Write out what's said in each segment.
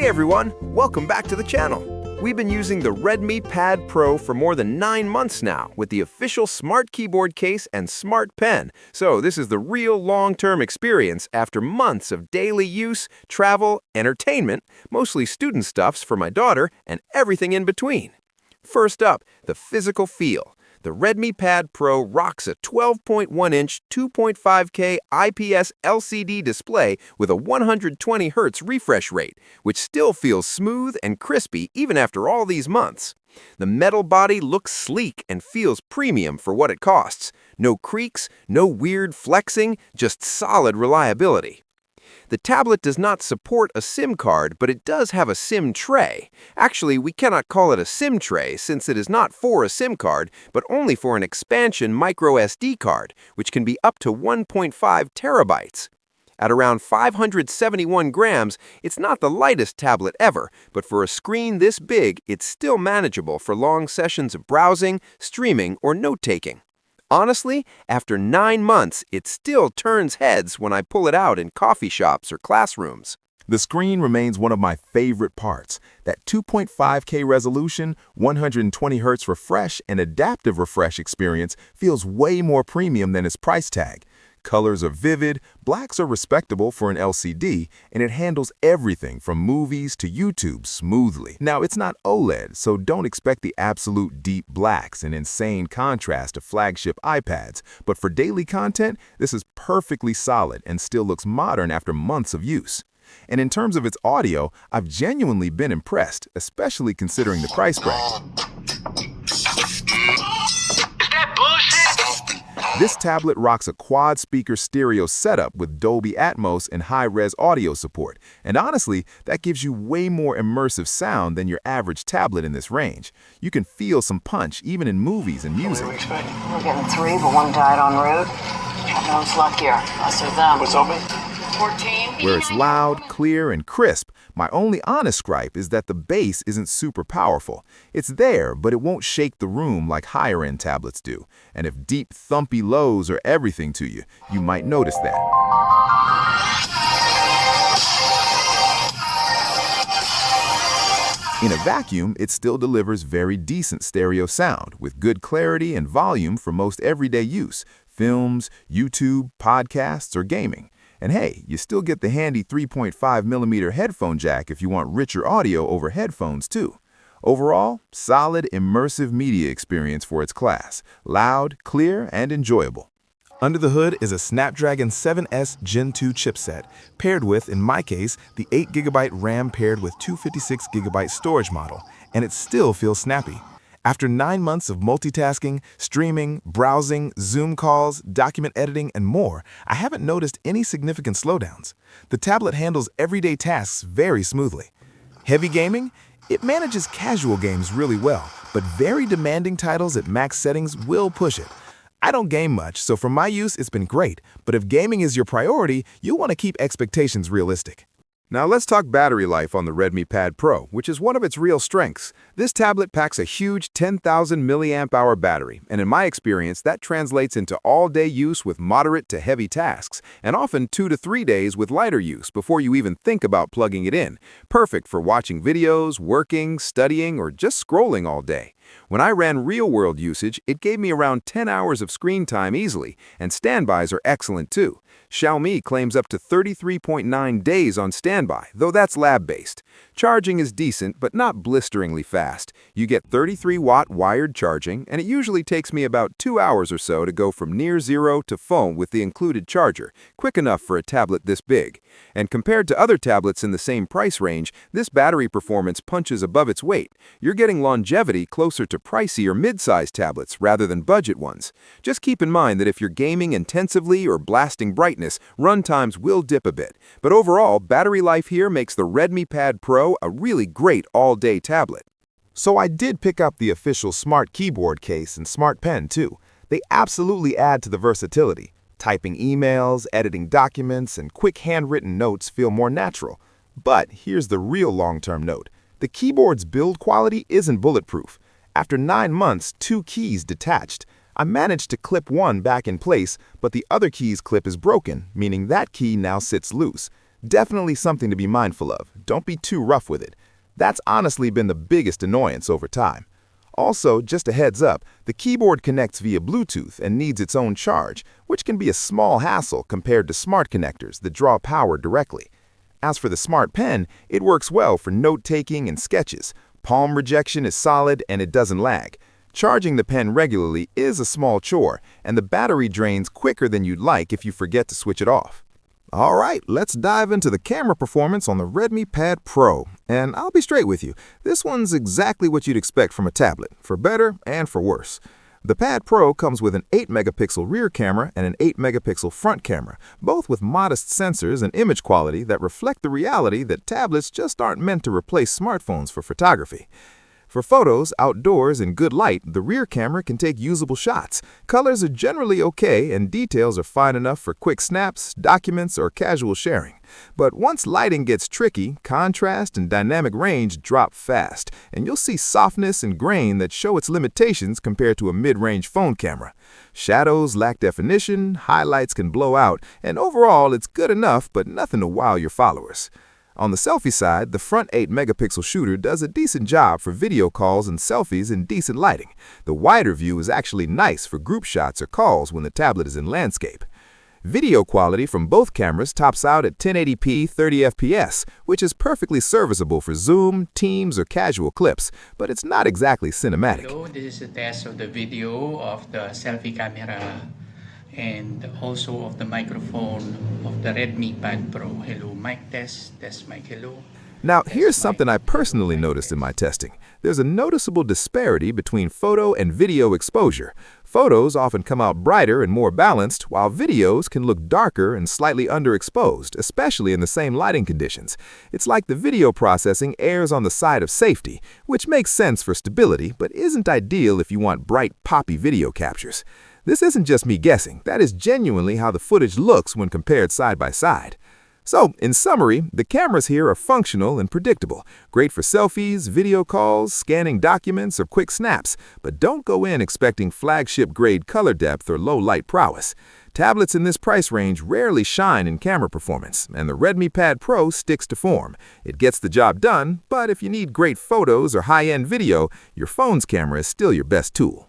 Hey everyone, welcome back to the channel. We've been using the RedMi Pad Pro for more than 9 months now with the official smart keyboard case and smart pen. So this is the real long-term experience after months of daily use, travel, entertainment, mostly student stuffs for my daughter, and everything in between. First up, the physical feel. The RedMi Pad Pro rocks a 12.1-inch 2.5K IPS LCD display with a 120Hz refresh rate, which still feels smooth and crispy even after all these months. The metal body looks sleek and feels premium for what it costs. No creaks, no weird flexing, just solid reliability. The tablet does not support a SIM card, but it does have a SIM tray. Actually, we cannot call it a SIM tray since it is not for a SIM card, but only for an expansion micro SD card, which can be up to 1.5 terabytes. At around 571 grams, it's not the lightest tablet ever, but for a screen this big, it's still manageable for long sessions of browsing, streaming, or note-taking. Honestly, after 9 months, it still turns heads when I pull it out in coffee shops or classrooms. The screen remains one of my favorite parts. That 2.5K resolution, 120Hz refresh, and adaptive refresh experience feels way more premium than its price tag. Colors are vivid, blacks are respectable for an LCD, and it handles everything from movies to YouTube smoothly. Now, it's not OLED, so don't expect the absolute deep blacks and insane contrast of flagship iPads, but for daily content, this is perfectly solid and still looks modern after months of use. And in terms of its audio, I've genuinely been impressed, especially considering the price bracket. This tablet rocks a quad-speaker stereo setup with Dolby Atmos and high-res audio support, and honestly, that gives you way more immersive sound than your average tablet in this range. You can feel some punch even in movies and music. We're getting 3, but 1 died en route. I know it's luckier, us or them. What's open? 14. Where it's loud, clear, and crisp, my only honest gripe is that the bass isn't super powerful. It's there, but it won't shake the room like higher-end tablets do. And if deep, thumpy lows are everything to you, you might notice that. In a vacuum, it still delivers very decent stereo sound, with good clarity and volume for most everyday use, films, YouTube, podcasts, or gaming. And hey, you still get the handy 3.5mm headphone jack if you want richer audio over headphones too. Overall, solid, immersive media experience for its class. Loud, clear, and enjoyable. Under the hood is a Snapdragon 7S Gen 2 chipset, paired with, in my case, the 8GB RAM paired with 256GB storage model, and it still feels snappy. After 9 months of multitasking, streaming, browsing, Zoom calls, document editing, and more, I haven't noticed any significant slowdowns. The tablet handles everyday tasks very smoothly. Heavy gaming? It manages casual games really well, but very demanding titles at max settings will push it. I don't game much, so for my use, it's been great, but if gaming is your priority, you'll want to keep expectations realistic. Now let's talk battery life on the RedMi Pad Pro, which is one of its real strengths. This tablet packs a huge 10,000 mAh battery, and in my experience, that translates into all-day use with moderate to heavy tasks, and often 2 to 3 days with lighter use before you even think about plugging it in. Perfect for watching videos, working, studying, or just scrolling all day. When I ran real-world usage, it gave me around 10 hours of screen time easily, and standbys are excellent too. Xiaomi claims up to 33.9 days on standby, though that's lab-based. Charging is decent, but not blisteringly fast. You get 33-watt wired charging, and it usually takes me about 2 hours or so to go from near zero to full with the included charger, quick enough for a tablet this big. And compared to other tablets in the same price range, this battery performance punches above its weight. You're getting longevity closer to pricier mid-sized tablets rather than budget ones. Just keep in mind that if you're gaming intensively or blasting brightness, run times will dip a bit. But overall, battery life here makes the RedMi Pad Pro a really great all-day tablet. So I did pick up the official smart keyboard case and smart pen too. They absolutely add to the versatility. Typing emails, editing documents, and quick handwritten notes feel more natural. But here's the real long-term note. The keyboard's build quality isn't bulletproof. After 9 months, 2 keys detached. I managed to clip one back in place, but the other key's clip is broken, meaning that key now sits loose. Definitely something to be mindful of. Don't be too rough with it. That's honestly been the biggest annoyance over time. Also, just a heads up, the keyboard connects via Bluetooth and needs its own charge, which can be a small hassle compared to smart connectors that draw power directly. As for the Smart Pen, it works well for note-taking and sketches. Palm rejection is solid and it doesn't lag. Charging the pen regularly is a small chore, and the battery drains quicker than you'd like if you forget to switch it off. All right, let's dive into the camera performance on the RedMi Pad Pro. And I'll be straight with you, this one's exactly what you'd expect from a tablet, for better and for worse. The Pad Pro comes with an 8-megapixel rear camera and an 8-megapixel front camera, both with modest sensors and image quality that reflect the reality that tablets just aren't meant to replace smartphones for photography. For photos, outdoors, in good light, the rear camera can take usable shots. Colors are generally okay, and details are fine enough for quick snaps, documents, or casual sharing. But once lighting gets tricky, contrast and dynamic range drop fast, and you'll see softness and grain that show its limitations compared to a mid-range phone camera. Shadows lack definition, highlights can blow out, and overall it's good enough, but nothing to wow your followers. On the selfie side, the front 8-megapixel shooter does a decent job for video calls and selfies in decent lighting. The wider view is actually nice for group shots or calls when the tablet is in landscape. Video quality from both cameras tops out at 1080p 30fps, which is perfectly serviceable for Zoom, Teams, or casual clips, but it's not exactly cinematic. Hello, this is a test of the video of the selfie camera and also of the microphone of the RedMi Pad Pro. Hello, mic test mic, hello. Now, here's something I personally noticed in my testing. There's a noticeable disparity between photo and video exposure. Photos often come out brighter and more balanced, while videos can look darker and slightly underexposed, especially in the same lighting conditions. It's like the video processing errs on the side of safety, which makes sense for stability, but isn't ideal if you want bright, poppy video captures. This isn't just me guessing. That is genuinely how the footage looks when compared side by side. So, in summary, the cameras here are functional and predictable, great for selfies, video calls, scanning documents, or quick snaps, but don't go in expecting flagship-grade color depth or low-light prowess. Tablets in this price range rarely shine in camera performance, and the RedMi Pad Pro sticks to form. It gets the job done, but if you need great photos or high-end video, your phone's camera is still your best tool.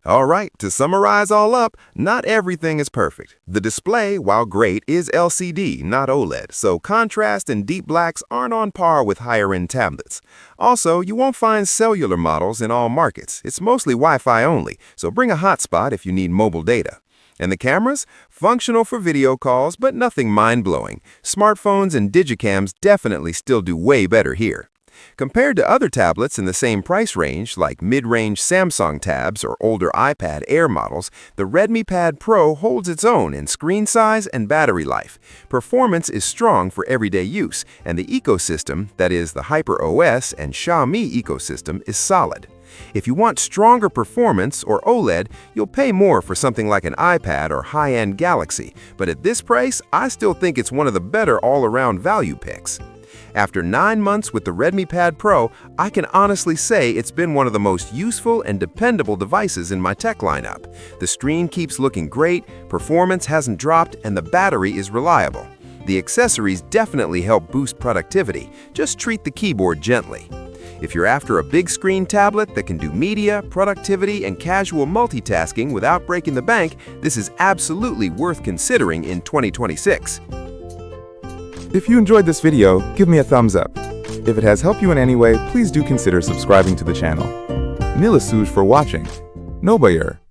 All right, to summarize all up, not everything is perfect. The display, while great, is LCD, not OLED, so contrast and deep blacks aren't on par with higher-end tablets. Also, you won't find cellular models in all markets. It's mostly Wi-Fi only, so bring a hotspot if you need mobile data. And the cameras? Functional for video calls, but nothing mind-blowing. Smartphones and digicams definitely still do way better here. Compared to other tablets in the same price range, like mid-range Samsung tabs or older iPad Air models, the RedMi Pad Pro holds its own in screen size and battery life. Performance is strong for everyday use, and the ecosystem, that is, the HyperOS and Xiaomi ecosystem, is solid. If you want stronger performance or OLED, you'll pay more for something like an iPad or high-end Galaxy, but at this price, I still think it's one of the better all-around value picks. After 9 months with the RedMi Pad Pro, I can honestly say it's been one of the most useful and dependable devices in my tech lineup. The screen keeps looking great, performance hasn't dropped, and the battery is reliable. The accessories definitely help boost productivity. Just treat the keyboard gently. If you're after a big screen tablet that can do media, productivity, and casual multitasking without breaking the bank, this is absolutely worth considering in 2026. If you enjoyed this video, give me a thumbs up. If it has helped you in any way, please do consider subscribing to the channel. Nila Suj for watching. No Bayer.